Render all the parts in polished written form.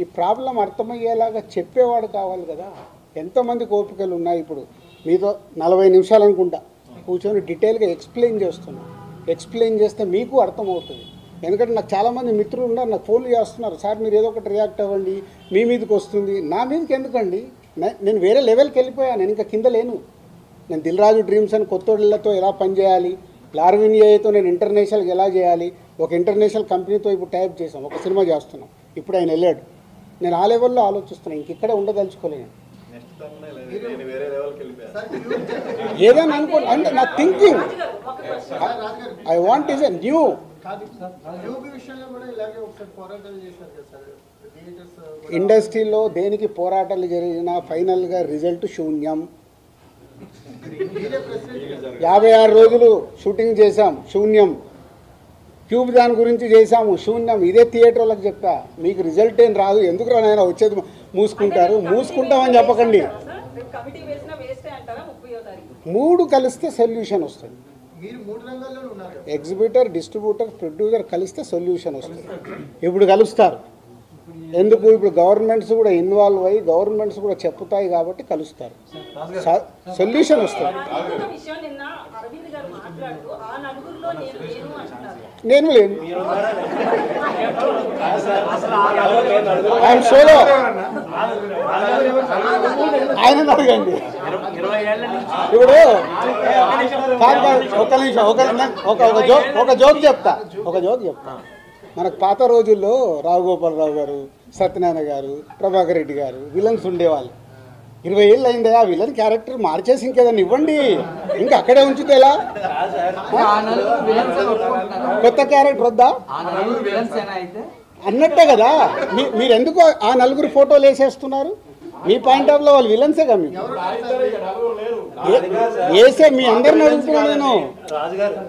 ఈ ప్రాబ్లం అర్థమయ్యేలాగా చెప్పేవాడు కావాలి కదా. ఎంతమంది కోపికలు ఉన్నాయి. ఇప్పుడు మీతో 40 నిమిషాలు అనుకుంటా కూర్చొని డీటెయిల్గా ఎక్స్ప్లెయిన్ చేస్తున్నాను. ఎక్స్ప్లెయిన్ చేస్తే మీకు అర్థమవుతుంది. ఎందుకంటే నాకు చాలామంది మిత్రులు ఉన్నారు, నాకు ఫోన్లు చేస్తున్నారు, సార్ మీరు ఏదో ఒకటి రియాక్ట్ అవ్వండి, మీ మీదకి వస్తుంది. నా మీదకి ఎందుకండి? నేను వేరే లెవెల్కి వెళ్ళిపోయాను, నేను ఇంకా కింద లేను. నేను దిల్ రాజు డ్రీమ్స్ అని కొత్తోళ్ళతో ఎలా పనిచేయాలి, లార్విన్ ఏఐతో నేను ఇంటర్నేషనల్కి ఎలా చేయాలి, ఒక ఇంటర్నేషనల్ కంపెనీతో ఇప్పుడు టైప్ చేసాం, ఒక సినిమా చేస్తున్నాం. ఇప్పుడు ఆయన వెళ్ళాడు, నేను ఆ లెవెల్లో ఆలోచిస్తున్నాను, ఇంకిక్కడే ఉండదలుచుకోలేను. ఏదైనా అనుకోండి అంటే నా thinking I want is a new. ఇండస్ట్రీలో దేనికి పోరాటాలు జరిగినా ఫైనల్గా రిజల్ట్ శూన్యం. 56 రోజులు షూటింగ్ చేశాం, శూన్యం. క్యూబ్ దాని గురించి చేశాము, శూన్యం. ఇదే థియేటర్లకు చెప్తా, మీకు రిజల్ట్ ఏం రాదు, ఎందుకు రానైనా వచ్చేది మూసుకుంటారు. మూసుకుంటామని చెప్పకండి. 3 కలిస్తే సొల్యూషన్ వస్తుంది. ఎగ్జిబిటర్, డిస్ట్రిబ్యూటర్, ప్రొడ్యూసర్ కలిస్తే సొల్యూషన్ వస్తుంది. ఇప్పుడు కలుస్తారు. ఎందుకు? ఇప్పుడు గవర్నమెంట్స్ కూడా ఇన్వాల్వ్ అయ్యి గవర్నమెంట్స్ కూడా చెప్తాయి కాబట్టి కలుస్తారు, సొల్యూషన్ వస్తుంది. నేను లేను, ఐఎమ్ సోలో. ఆయన అడగండి. ఇప్పుడు ఒక నిమిషం, ఒక జోక్ చెప్తా. మనకు పాత రోజుల్లో రావుగోపాలరావు గారు, సత్యనారాయణ గారు, ప్రభాకర్ రెడ్డి గారు విలన్స్ ఉండేవాళ్ళు. 20 ఏళ్ళు అయిందే, ఆ విలన్ క్యారెక్టర్ మార్చేసి ఇంకేదన్నా ఇవ్వండి, ఇంకా అక్కడే ఉంచితే ఎలా? కొత్త క్యారెక్టర్ వద్దా అన్నట్టే కదా. మీరు ఎందుకు ఆ 4 ఫోటోలు వేసేస్తున్నారు? మీ పాయింట్ ఆఫ్ లో వాళ్ళు విలన్సే కదా. వేసే మీ అందరిని అడుగుతున్నాను నేను,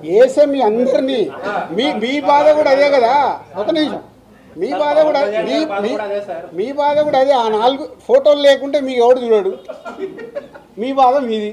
వేసే మీ అందరినీ. మీ బాధ కూడా అదే కదా. ఒక నిమిషం, మీ బాధ కూడా అదే. ఆ 4 ఫోటోలు లేకుంటే మీకు ఎవడు చూడడు, మీ బాధ మీది.